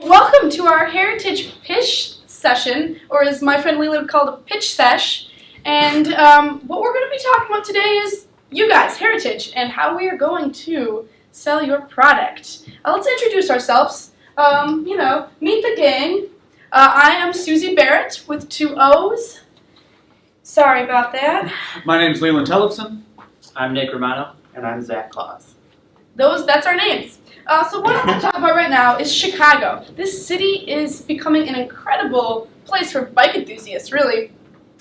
Welcome to our Heritage Pitch session, or as my friend Leland called it, Pitch Sesh. And what we're going to be talking about today is you guys, Heritage, and how we are going to sell your product. Let's introduce ourselves. Meet the gang. I am Susie Barrett with 2 O's. Sorry about that. My name is Leland Tellefson. I'm Nick Romano. And I'm Zach Claus. That's our names. So what I'm going to talk about right now is Chicago. This city is becoming an incredible place for bike enthusiasts, really.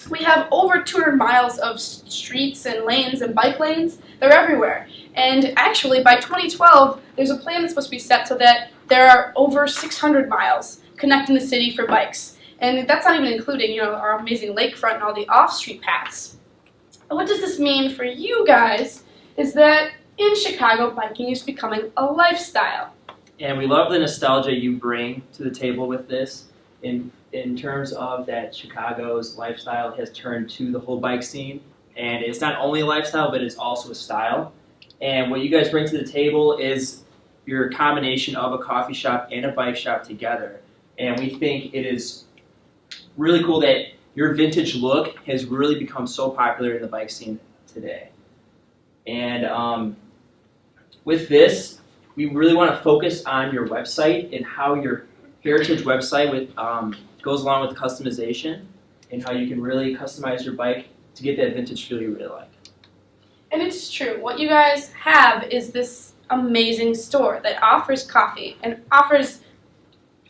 We have over 200 miles of streets and lanes and bike lanes. They're everywhere. And actually, by 2012, there's a plan that's supposed to be set so that there are over 600 miles connecting the city for bikes. And that's not even including, our amazing lakefront and all the off-street paths. And what does this mean for you guys is that in Chicago, biking is becoming a lifestyle. And we love the nostalgia you bring to the table with this in terms of that Chicago's lifestyle has turned to the whole bike scene. And it's not only a lifestyle, but it's also a style. And what you guys bring to the table is your combination of a coffee shop and a bike shop together. And we think it is really cool that your vintage look has really become so popular in the bike scene today. And with this, we really want to focus on your website and how your Heritage website goes along with customization and how you can really customize your bike to get that vintage feel you really like. And it's true. What you guys have is this amazing store that offers coffee and offers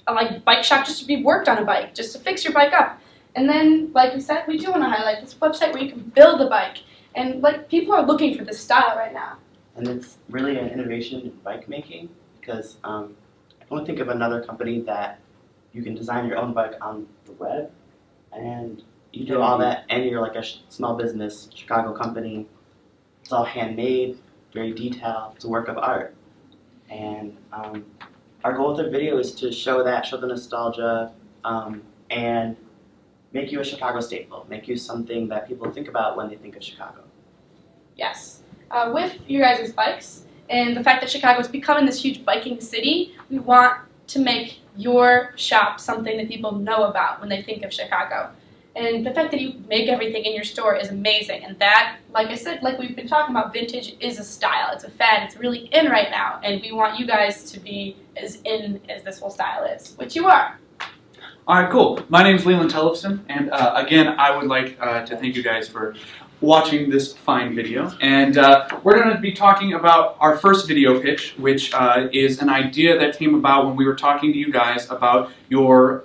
a bike shop just to be worked on a bike, just to fix your bike up. And then, like we said, we do want to highlight this website where you can build a bike. And people are looking for this style right now. And it's really an innovation in bike making because I don't think of another company that you can design your own bike on the web and you do all that and you're like a small business, Chicago company. It's all handmade, very detailed, it's a work of art. And our goal with the video is to show the nostalgia and make you a Chicago staple, make you something that people think about when they think of Chicago. Yes. With you guys' bikes and the fact that Chicago is becoming this huge biking city, we want to make your shop something that people know about when they think of Chicago. And the fact that you make everything in your store is amazing. And that, like I said, like we've been talking about, vintage is a style. It's a fad. It's really in right now. And we want you guys to be as in as this whole style is, which you are. All right, cool. My name is Leland Tellefson, and again, I would like to thank you guys for watching this fine video. And we're going to be talking about our first video pitch, which is an idea that came about when we were talking to you guys about your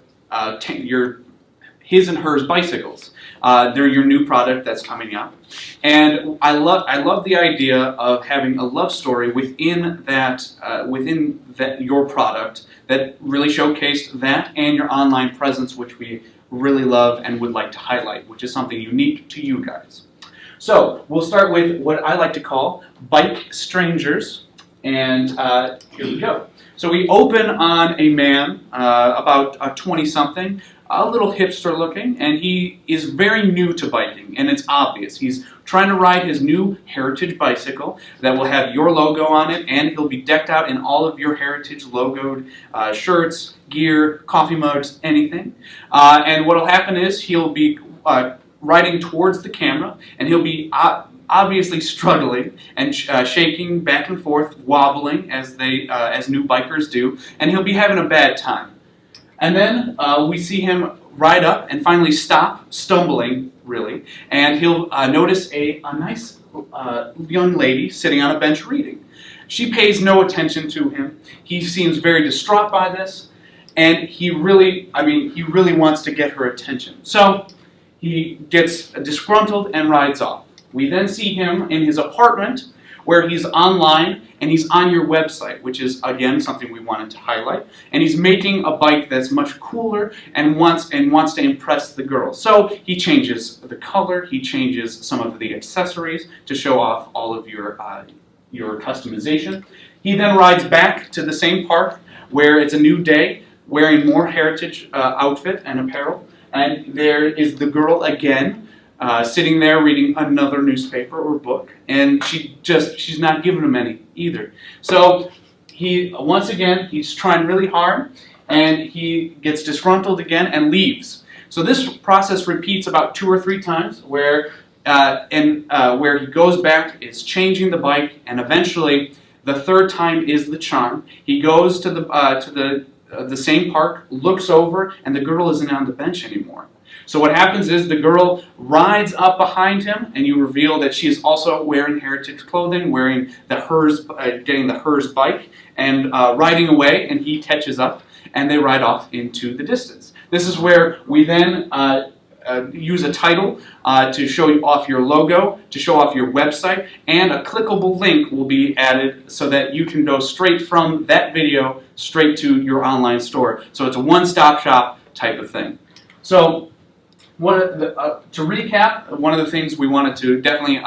his and hers bicycles. They're your new product that's coming out. And I love the idea of having a love story within that your product that really showcased that and your online presence, which we really love and would like to highlight, which is something unique to you guys. So we'll start with what I like to call Bike Strangers, and here we go. So we open on a man, about 20-something, a little hipster looking, and he is very new to biking, and it's obvious. He's trying to ride his new Heritage bicycle that will have your logo on it, and he'll be decked out in all of your Heritage logoed shirts, gear, coffee mugs, anything. And what will happen is he'll be riding towards the camera, and he'll be obviously struggling and shaking back and forth, wobbling as new bikers do, and he'll be having a bad time. And then we see him ride up and finally stop, stumbling, really, and he'll notice a nice young lady sitting on a bench reading. She pays no attention to him. He seems very distraught by this, and he really wants to get her attention. So he gets disgruntled and rides off. We then see him in his apartment where he's online and he's on your website, which is, again, something we wanted to highlight. And he's making a bike that's much cooler and wants to impress the girls. So he changes the color, he changes some of the accessories to show off all of your customization. He then rides back to the same park where it's a new day, wearing more Heritage outfit and apparel. And there is the girl again, sitting there reading another newspaper or book, and she's not giving him any either. So once again, he's trying really hard. and he gets disgruntled again and leaves. So this process repeats about 2 or 3 times, where he goes back, is changing the bike, and eventually the 3rd time is the charm. He goes to the same park, looks over, and the girl isn't on the bench anymore. So what happens is the girl rides up behind him, and you reveal that she is also wearing heritage clothing, wearing getting the hers bike, and riding away, and he catches up, and they ride off into the distance. This is where we then use a title to show off your logo, to show off your website, and a clickable link will be added so that you can go straight from that video straight to your online store. So it's a one-stop shop type of thing. So to recap, one of the things we wanted to definitely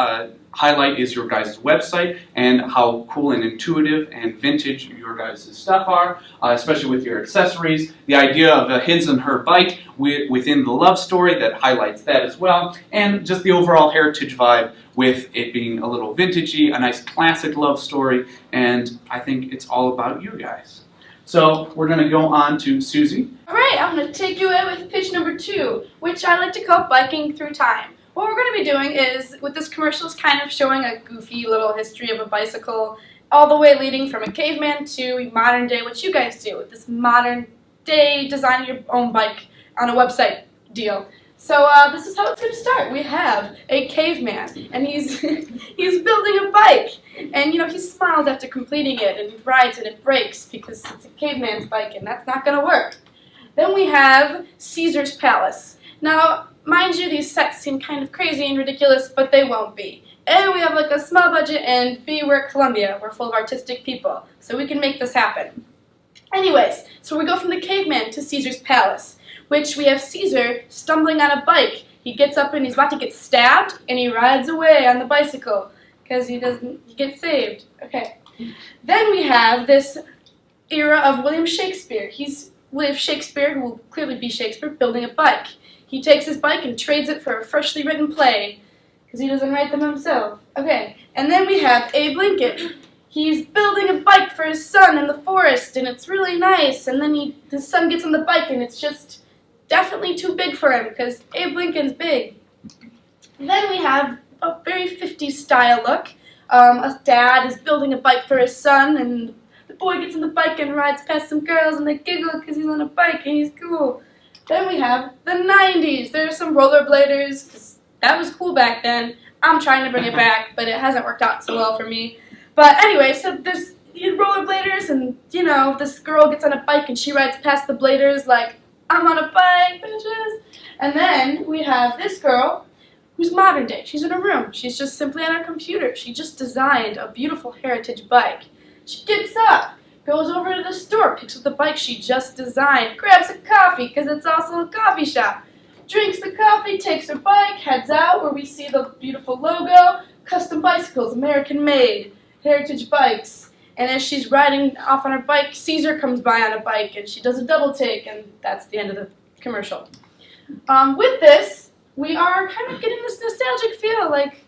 highlight is your guys' website and how cool and intuitive and vintage your guys' stuff are, especially with your accessories. The idea of a his and her bike within the love story that highlights that as well, and just the overall heritage vibe with it being a little vintagey, a nice classic love story, and I think it's all about you guys. So we're going to go on to Susie. Alright, I'm going to take you away with pitch number 2, which I like to call biking through time. What we're going to be doing is, with this commercial, is kind of showing a goofy little history of a bicycle, all the way leading from a caveman to modern day, what you guys do with this modern day design your own bike on a website deal. So this is how it's going to start. We have a caveman, and he's building a bike, and he smiles after completing it, and he rides and it breaks because it's a caveman's bike, and that's not going to work. Then we have Caesar's Palace. Now, mind you, these sets seem kind of crazy and ridiculous, but they won't be. A, we have like a small budget, and B, we're at Columbia. We're full of artistic people, so we can make this happen. Anyways, so we go from the caveman to Caesar's Palace, which we have Caesar stumbling on a bike. He gets up and he's about to get stabbed, and he rides away on the bicycle because he gets saved. Okay. Then we have this era of William Shakespeare. He's William Shakespeare, who will clearly be Shakespeare, building a bike. He takes his bike and trades it for a freshly written play because he doesn't write them himself. Okay. And then we have Abe Lincoln. He's building a bike for his son in the forest, and it's really nice. And then his son gets on the bike, and it's just definitely too big for him because Abe Lincoln's big. Then we have a very 50s style look. A dad is building a bike for his son, and the boy gets on the bike and rides past some girls, and they giggle because he's on a bike and he's cool. Then we have the 90s. There are some rollerbladers because that was cool back then. I'm trying to bring it back, but it hasn't worked out so well for me. But anyway, so there's rollerbladers, and this girl gets on a bike and she rides past the bladers like, I'm on a bike, bitches. And then we have this girl who's modern day. She's in a room. She's just simply on her computer. She just designed a beautiful heritage bike. She gets up, goes over to the store, picks up the bike she just designed, grabs a coffee because it's also a coffee shop, drinks the coffee, takes her bike, heads out where we see the beautiful logo, custom bicycles, American made, heritage bikes. And as she's riding off on her bike, Caesar comes by on a bike, and she does a double take, and that's the end of the commercial. With this, we are kind of getting this nostalgic feel, like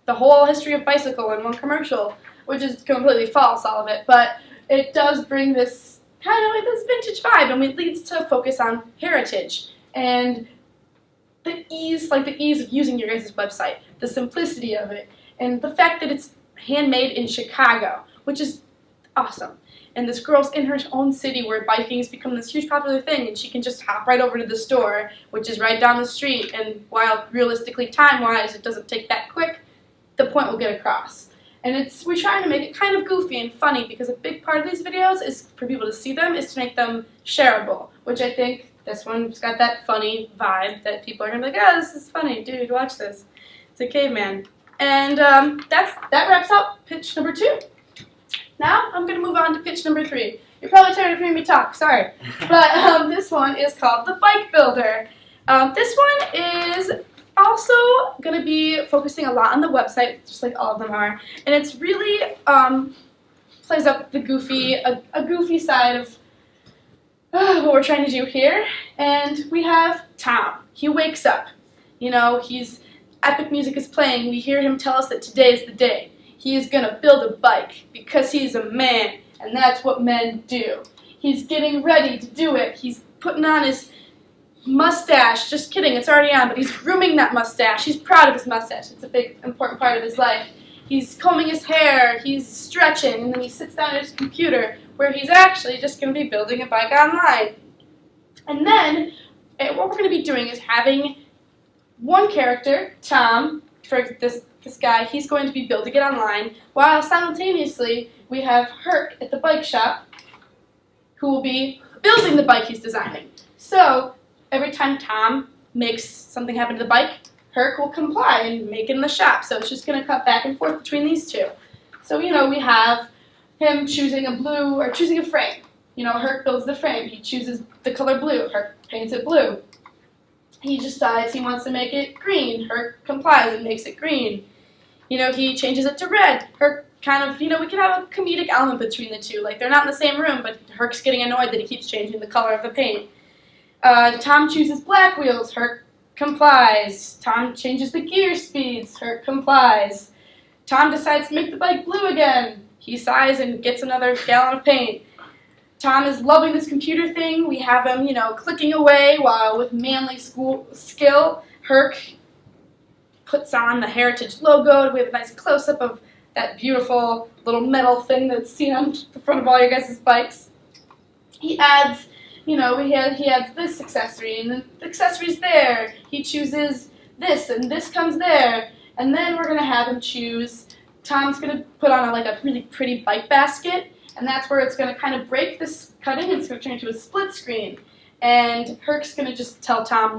the whole history of bicycle in one commercial, which is completely false, all of it, but it does bring this kind of like this vintage vibe, and it leads to focus on heritage and the ease of using your guys' website, the simplicity of it, and the fact that it's handmade in Chicago, which is awesome. And this girl's in her own city where biking has become this huge popular thing, and she can just hop right over to the store, which is right down the street, and while realistically, time-wise, it doesn't take that quick, the point will get across. And we're trying to make it kind of goofy and funny, because a big part of these videos is for people to see them, is to make them shareable, which I think this one's got that funny vibe that people are going to be like, oh, this is funny, dude, watch this. It's a caveman. And that wraps up pitch number 2. Now I'm going to move on to pitch number 3. You're probably tired of hearing me talk, sorry. But this one is called the Bike Builder. This one is also going to be focusing a lot on the website, just like all of them are. And it's really plays up the goofy, a goofy side of what we're trying to do here. And we have Tom. He wakes up. Epic music is playing. We hear him tell us that today is the day. He is going to build a bike because he's a man, and that's what men do. He's getting ready to do it. He's putting on his mustache. Just kidding, it's already on, but he's grooming that mustache. He's proud of his mustache. It's a big, important part of his life. He's combing his hair, he's stretching, and then he sits down at his computer where he's actually just going to be building a bike online. And then what we're going to be doing is having one character, Tom, for this guy, he's going to be building it online, while simultaneously we have Herc at the bike shop who will be building the bike he's designing. So every time Tom makes something happen to the bike, Herc will comply and make it in the shop. So it's just going to cut back and forth between these two. So, we have him choosing a frame. Herc builds the frame. He chooses the color blue. Herc paints it blue. He decides he wants to make it green. Herc complies and makes it green. He changes it to red. Herc kind of, we can have a comedic element between the two. Like, they're not in the same room, but Herc's getting annoyed that he keeps changing the color of the paint. Tom chooses black wheels. Herc complies. Tom changes the gear speeds. Herc complies. Tom decides to make the bike blue again. He sighs and gets another gallon of paint. Tom is loving this computer thing. We have him, clicking away while with manly skill. Herc puts on the Heritage logo. We have a nice close-up of that beautiful little metal thing that's seen on the front of all your guys' bikes. He adds, he adds this accessory, and the accessory's there. He chooses this, and this comes there. And then we're going to have him choose, Tom's going to put on a really pretty bike basket, and that's where it's going to kind of break this cutting, and it's going to turn into a split screen. And Herc's going to just tell Tom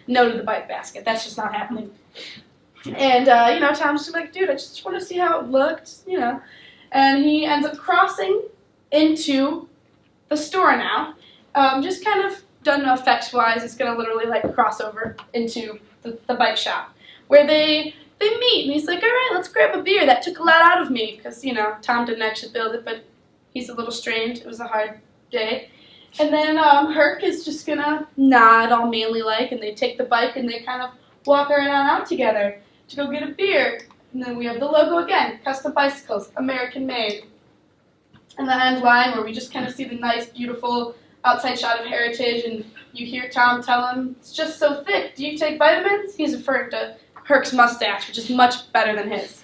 no to the bike basket. That's just not happening. And, Tom's just like, dude, I just want to see how it looked, And he ends up crossing into the store now. Just kind of done effects-wise, it's going to literally cross over into the bike shop, where they meet, and he's like, all right, let's grab a beer. That took a lot out of me, because, Tom didn't actually build it, but he's a little strained. It was a hard day. And then Herc is just going to nod all manly-like, and they take the bike, and they kind of walk around out together to go get a beer. And then we have the logo again, Custom Bicycles, American Made. And the end line, where we just kind of see the nice, beautiful outside shot of Heritage, and you hear Tom tell him, it's just so thick. Do you take vitamins? He's referring to Herc's mustache, which is much better than his.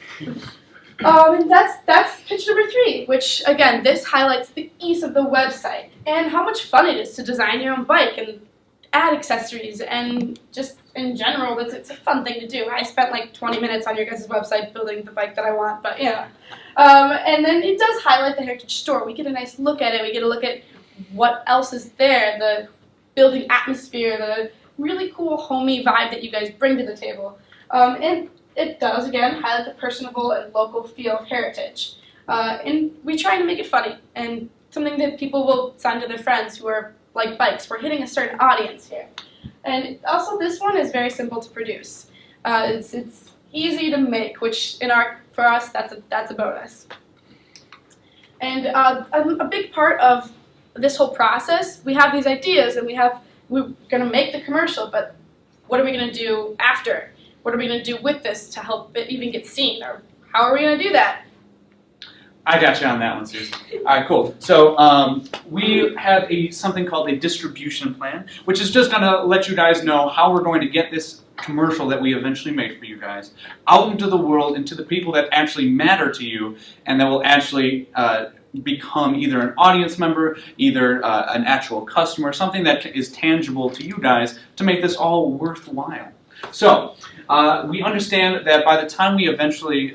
And that's pitch number 3, which, again, this highlights the ease of the website and how much fun it is to design your own bike and add accessories, and just in general, it's a fun thing to do. I spent 20 minutes on your guys' website building the bike that I want, but yeah. And then it does highlight the Heritage store. We get a nice look at it. We get a look at what else is there, the building atmosphere, the really cool homey vibe that you guys bring to the table. And it does, again, highlight the personable and local feel of Heritage. And we try to make it funny and something that people will send to their friends who are like bikes. We're hitting a certain audience here. And also, this one is very simple to produce. It's easy to make, which for us, that's a bonus. And a big part of this whole process, we have these ideas, and we're going to make the commercial, but what are we going to do after? What are we going to do with this to help it even get seen? Or how are we going to do that? I got you on that one, Susan. All right, cool. So we have something called a distribution plan, which is just going to let you guys know how we're going to get this commercial that we eventually make for you guys out into the world, into the people that actually matter to you, and that will actually become either an audience member, either an actual customer, something that is tangible to you guys to make this all worthwhile. So we understand that by the time we eventually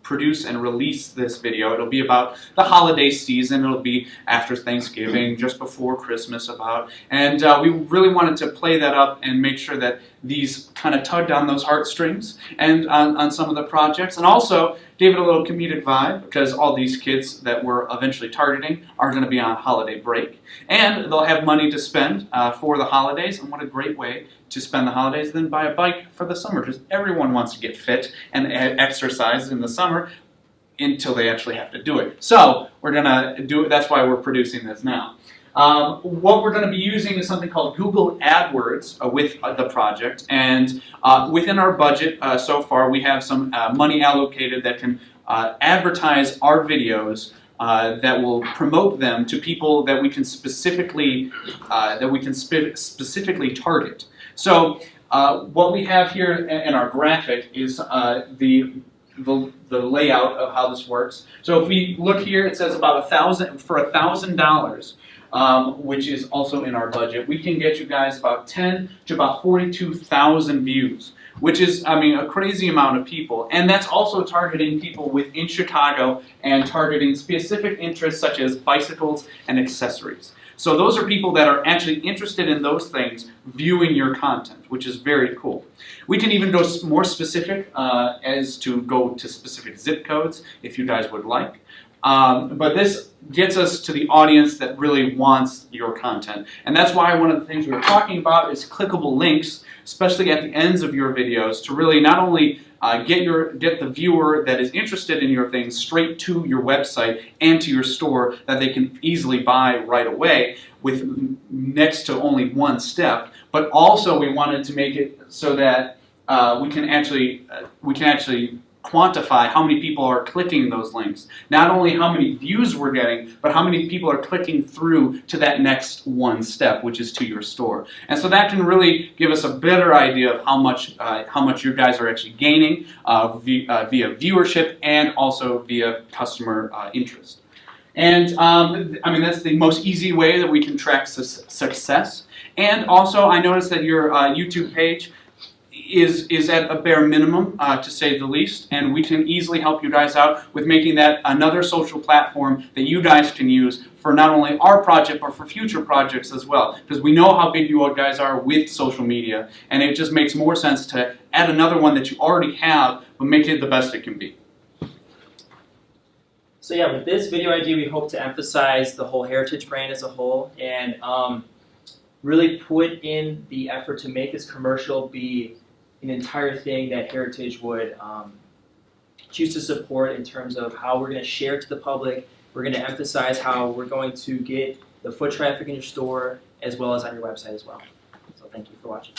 produce and release this video, it'll be about the holiday season. It'll be after Thanksgiving, just before Christmas and we really wanted to play that up and make sure that these kind of tugged on those heartstrings and on some of the projects, and also gave it a little comedic vibe, because all these kids that we're eventually targeting are going to be on holiday break, and they'll have money to spend for the holidays, and what a great way to spend the holidays than buy a bike for the summer, because everyone wants to get fit and exercise in the summer until they actually have to do it. So we're going to do it. That's why we're producing this now. What we're going to be using is something called Google AdWords with the project, and within our budget so far we have some money allocated that can advertise our videos that will promote them to people that we can specifically specifically target. So what we have here in our graphic is the layout of how this works. So if we look here, it says about $1,000, which is also in our budget. We can get you guys about 10 to about 42,000 views, which is, I mean, a crazy amount of people. And that's also targeting people within Chicago and targeting specific interests such as bicycles and accessories. So those are people that are actually interested in those things viewing your content, which is very cool. We can even go more specific as to go to specific zip codes if you guys would like. But this gets us to the audience that really wants your content. And that's why one of the things we were talking about is clickable links, especially at the ends of your videos, to really not only get the viewer that is interested in your things straight to your website and to your store that they can easily buy right away with next to only one step, but also we wanted to make it so that we can actually quantify how many people are clicking those links. Not only how many views we're getting, but how many people are clicking through to that next one step, which is to your store. And so that can really give us a better idea of how much you guys are actually gaining via viewership and also via customer interest. And I mean, that's the most easy way that we can track success. And also, I noticed that your YouTube page is at a bare minimum, to say the least, and we can easily help you guys out with making that another social platform that you guys can use for not only our project, but for future projects as well. Because we know how big you guys are with social media, and it just makes more sense to add another one that you already have, but make it the best it can be. So yeah, with this video idea, we hope to emphasize the whole Heritage brand as a whole, and really put in the effort to make this commercial be an entire thing that Heritage would choose to support in terms of how we're going to share it to the public. We're going to emphasize how we're going to get the foot traffic in your store as well as on your website as well. So thank you for watching.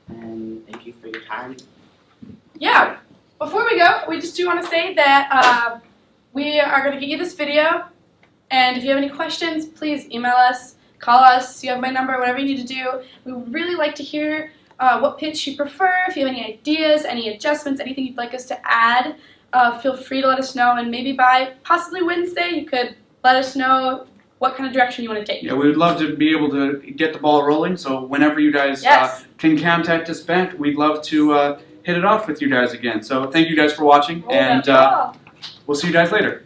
And thank you for your time. Yeah. Before we go, we just do want to say that we are going to get you this video, and if you have any questions, please email us, call us, you have my number, whatever you need to do. We would really like to hear what pitch you prefer. If you have any ideas, any adjustments, anything you'd like us to add, feel free to let us know, and maybe by possibly Wednesday you could let us know what kind of direction you want to take. Yeah, we would love to be able to get the ball rolling, so whenever you guys can contact us back, we'd love to hit it off with you guys again. So thank you guys for watching, and we'll see you guys later.